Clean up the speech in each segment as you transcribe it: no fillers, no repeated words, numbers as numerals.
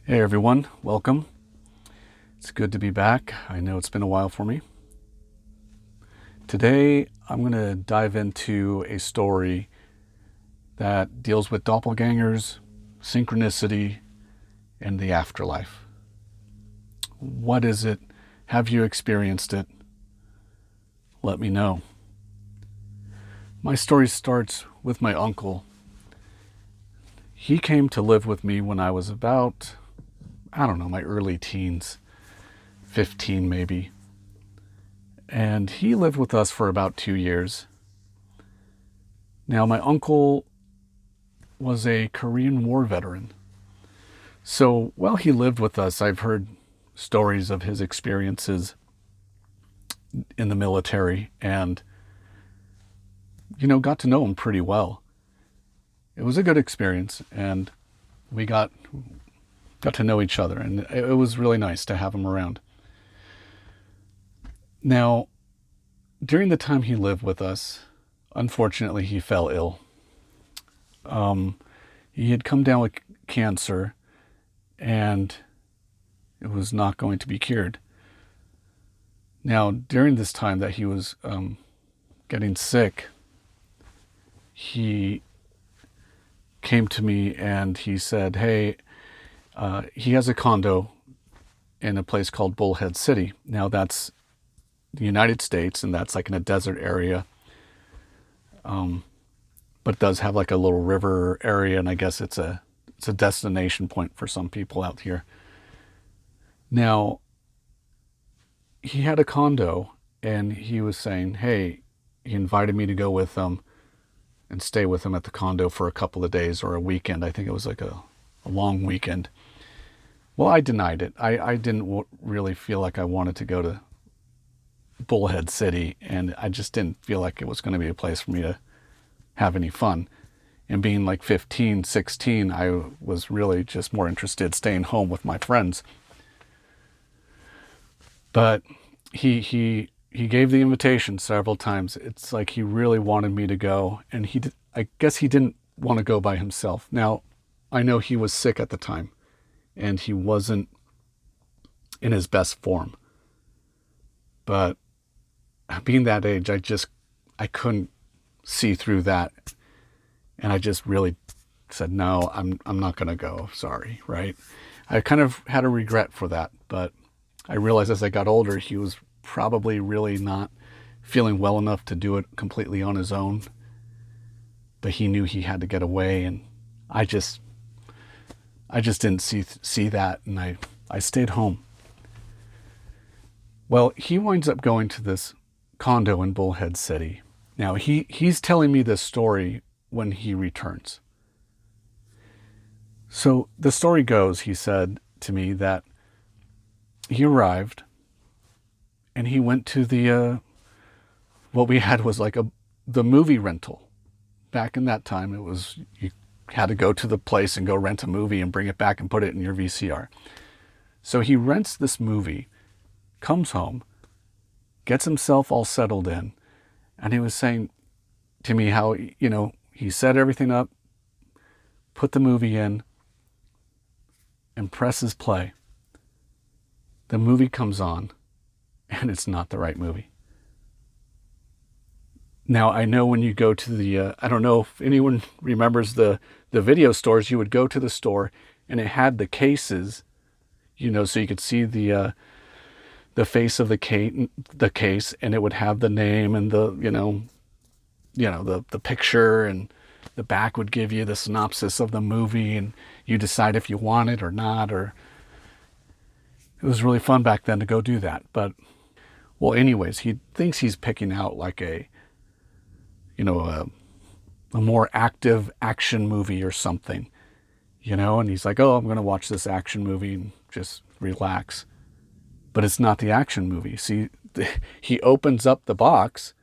Hey everyone, welcome. It's good to be back. I know it's been a while for me. Today I'm going to dive into a story that deals with doppelgangers, synchronicity, and the afterlife. What is it? Have you experienced it? Let me know. My story starts with my uncle. He came to live with me when I was about, my early teens, 15 maybe. And he lived with us for about 2 years. Now, my uncle was a Korean War veteran. So while he lived with us, I've heard stories of his experiences in the military and, got to know him pretty well. It was a good experience, and we got to know each other, and it was really nice to have him around. Now, during the time he lived with us, unfortunately, he fell ill. He had come down with cancer, and it was not going to be cured. Now, during this time that he was getting sick, he came to me and he said, hey, he has a condo in a place called Bullhead City. Now, that's the United States, and that's like in a desert area. But it does have like a little river area, and I guess it's a destination point for some people out here. Now, he had a condo, and he was saying, hey, he invited me to go with him and stay with him at the condo for a couple of days or a weekend. I think it was like a long weekend. Well, I denied it. I didn't really feel like I wanted to go to Bullhead City, and I just didn't feel like it was going to be a place for me to have any fun. And being like 15, 16, I was really just more interested staying home with my friends. But he gave the invitation several times. It's like he really wanted me to go, and I guess he didn't want to go by himself. Now, I know he was sick at the time, and he wasn't in his best form. But being that age, I couldn't see through that. And I just really said, no, I'm not going to go. Sorry, right? I kind of had a regret for that, but I realized as I got older, he was probably really not feeling well enough to do it completely on his own. But he knew he had to get away, and I just didn't see that, and I stayed home. Well, he winds up going to this condo in Bullhead City. Now, he's telling me this story when he returns. So the story goes, he said to me that he arrived and he went to the, what we had was like the movie rental. Back in that time, it was, you had to go to the place and go rent a movie and bring it back and put it in your VCR. So he rents this movie, comes home, gets himself all settled in, and he was saying to me how, he set everything up, put the movie in, and presses play. The movie comes on, and it's not the right movie. Now, I know when you go to the, I don't know if anyone remembers the video stores, you would go to the store, and it had the cases, so you could see the face of the case, and it would have the name and the picture, and the back would give you the synopsis of the movie, and you decide if you want it or not. Or it was really fun back then to go do that. But well, anyways, he thinks he's picking out like a more active action movie or something, and he's like, oh, I'm going to watch this action movie and just relax. But it's not the action movie. See, he opens up the box,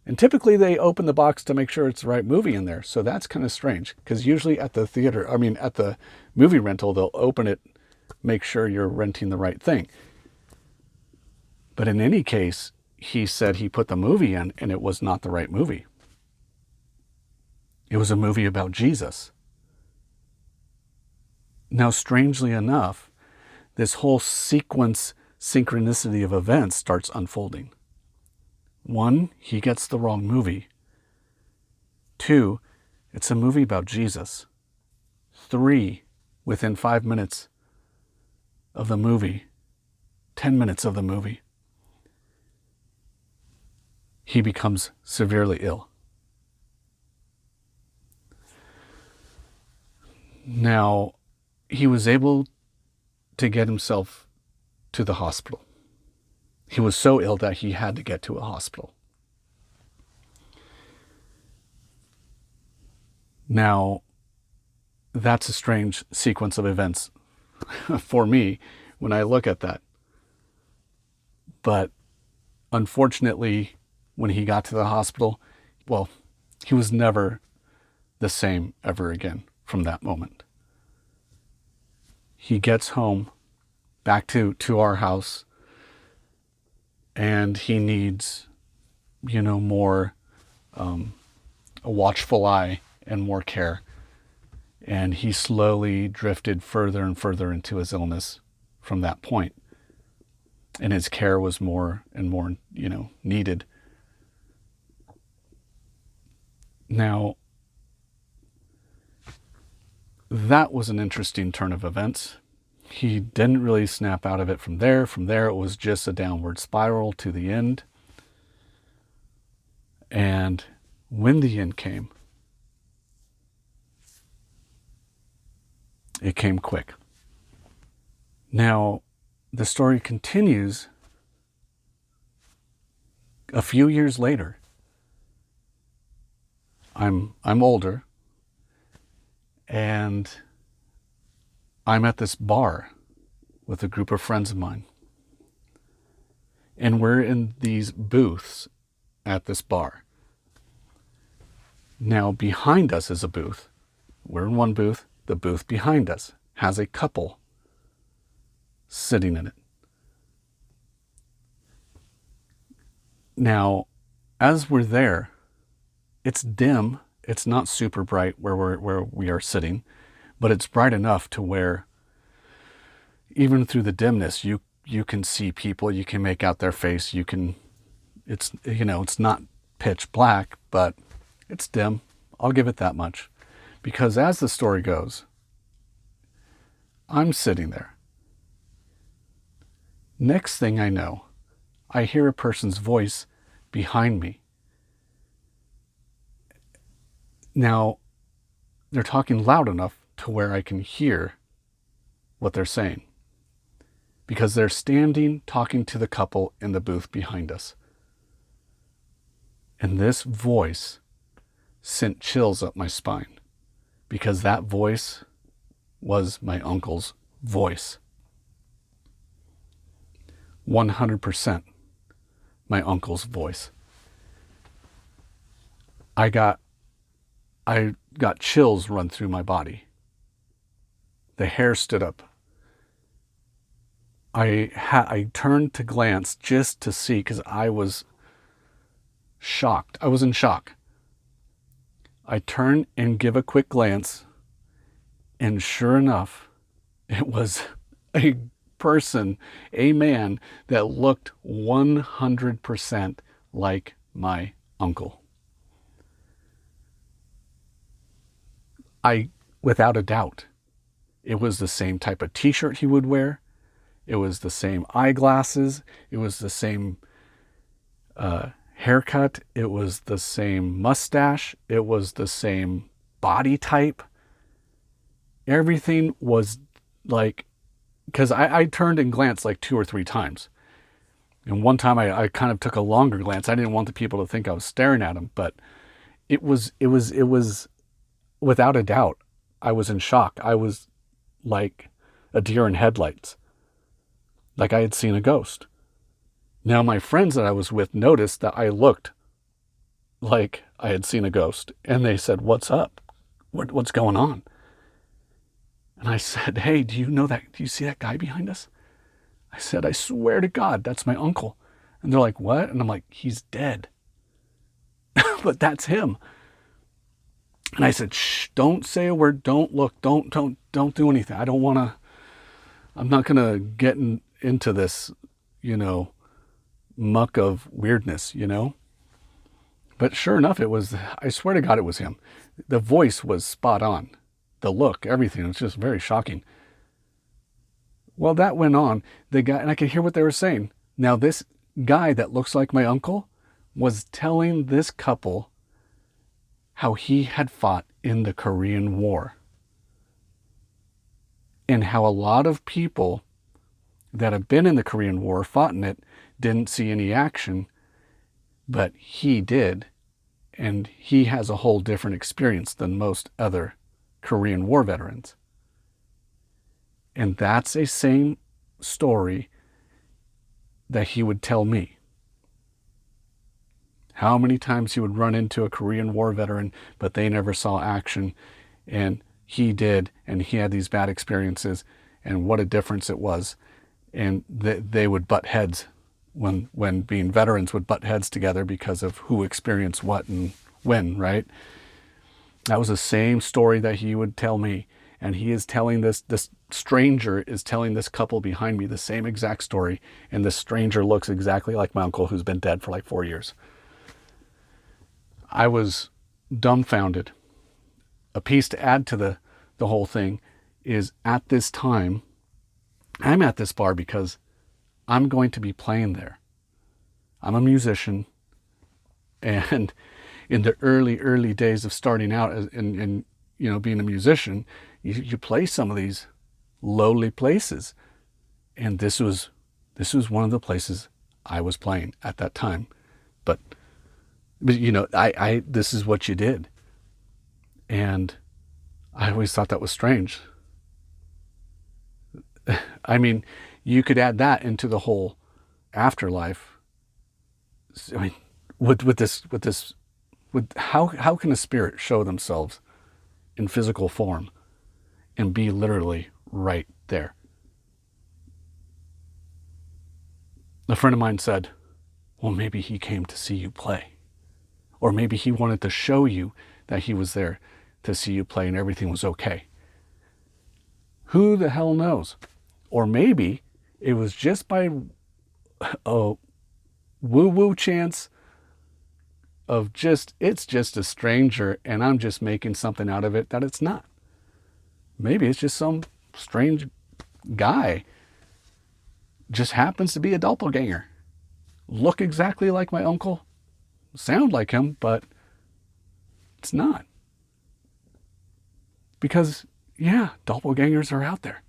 and typically they open the box to make sure it's the right movie in there. So that's kind of strange, because usually at the at the movie rental, they'll open it, make sure you're renting the right thing. But in any case, he said he put the movie in, and it was not the right movie. It was a movie about Jesus. Now, strangely enough, this whole synchronicity of events starts unfolding. 1, he gets the wrong movie. 2, it's a movie about Jesus. 3, within 5 minutes of the movie, 10 minutes of the movie, he becomes severely ill. Now, he was able to get himself to the hospital. He was so ill that he had to get to a hospital. Now, that's a strange sequence of events for me when I look at that. But unfortunately, when he got to the hospital, well, he was never the same ever again from that moment. He gets home, back to our house, and he needs, more a watchful eye and more care. And he slowly drifted further and further into his illness from that point. And his care was more and more, needed. Now, that was an interesting turn of events. He didn't really snap out of it from there. From there, it was just a downward spiral to the end. And when the end came, it came quick. Now, the story continues a few years later. I'm older, and I'm at this bar with a group of friends of mine. And we're in these booths at this bar. Now, behind us is a booth. We're in one booth. The booth behind us has a couple sitting in it. Now, as we're there, it's dim. It's not super bright where we are sitting, but it's bright enough to where even through the dimness, you can see people. You can make out their face. It's not pitch black, but it's dim. I'll give it that much. Because as the story goes, I'm sitting there. Next thing I know, I hear a person's voice behind me. Now, they're talking loud enough to where I can hear what they're saying. Because they're standing talking to the couple in the booth behind us. And this voice sent chills up my spine. Because that voice was my uncle's voice. 100% my uncle's voice. I got chills run through my body. The hair stood up. I turned to glance just to see, because I was shocked. I was in shock. I turn and give a quick glance, and sure enough, it was a person, a man that looked 100% like my uncle. Without a doubt, it was the same type of t-shirt he would wear. It was the same eyeglasses. It was the same haircut. It was the same mustache. It was the same body type. Everything was like, because I turned and glanced like 2 or 3 times. And one time I kind of took a longer glance. I didn't want the people to think I was staring at them, but it was without a doubt, I was in shock. I was like a deer in headlights. Like I had seen a ghost. Now my friends that I was with noticed that I looked like I had seen a ghost. And they said, "What's up? What's going on?" And I said, "Hey, do you see that guy behind us?" I said, "I swear to God, that's my uncle." And they're like, "What?" And I'm like, "He's dead." But that's him. And I said, "Shh, don't say a word. Don't look. Don't don't do anything. I'm not going to get into this, muck of weirdness, But sure enough, I swear to God, it was him. The voice was spot on. The look, everything. It was just very shocking. Well, that went on. The guy, and I could hear what they were saying. Now, this guy that looks like my uncle was telling this couple how he had fought in the Korean War. And how a lot of people that have been in the Korean War, fought in it, didn't see any action, but he did. And he has a whole different experience than most other Korean War veterans. And that's a same story that he would tell me. How many times he would run into a Korean War veteran, but they never saw action, and he did, and he had these bad experiences, and what a difference it was. And they would butt heads when being veterans would butt heads together because of who experienced what and when, right? That was the same story that he would tell me. And he is telling this stranger is telling this couple behind me the same exact story. And this stranger looks exactly like my uncle, who's been dead for like 4 years. I was dumbfounded. A piece to add to the whole thing is, at this time, I'm at this bar because I'm going to be playing there. I'm a musician, and in the early days of starting out and being a musician, you play some of these lowly places, and this was one of the places I was playing at that time. But I this is what you did, and I always thought that was strange. I mean, you could add that into the whole afterlife. I mean, how can a spirit show themselves in physical form and be literally right there? A friend of mine said, well, maybe he came to see you play. Or maybe he wanted to show you that he was there to see you play and everything was okay. Who the hell knows? Or maybe it was just by a woo-woo chance of it's just a stranger and I'm just making something out of it that it's not. Maybe it's just some strange guy just happens to be a doppelganger. Look exactly like my uncle, sound like him, but it's not. Because, yeah, doppelgangers are out there.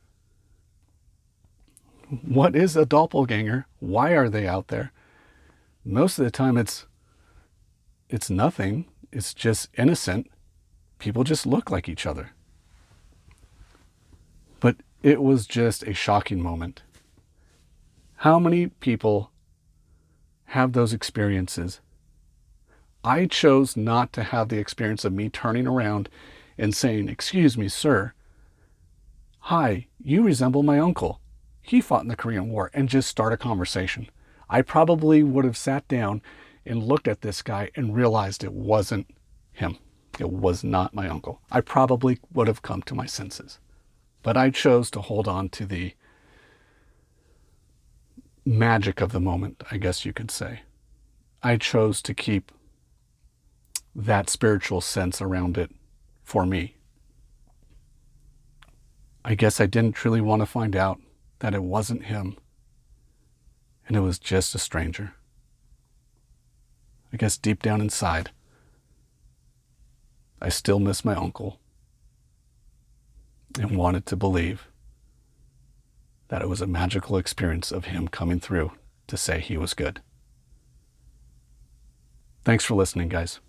What is a doppelganger? Why are they out there? Most of the time it's nothing. It's just innocent. People just look like each other. But it was just a shocking moment. How many people have those experiences? I chose not to have the experience of me turning around and saying, excuse me, sir. Hi, you resemble my uncle. He fought in the Korean War, and just start a conversation. I probably would have sat down and looked at this guy and realized it wasn't him. It was not my uncle. I probably would have come to my senses. But I chose to hold on to the magic of the moment, I guess you could say. I chose to keep that spiritual sense around it for me. I guess I didn't truly want to find out that it wasn't him and it was just a stranger. I guess deep down inside, I still miss my uncle and wanted to believe that it was a magical experience of him coming through to say he was good. Thanks for listening, guys.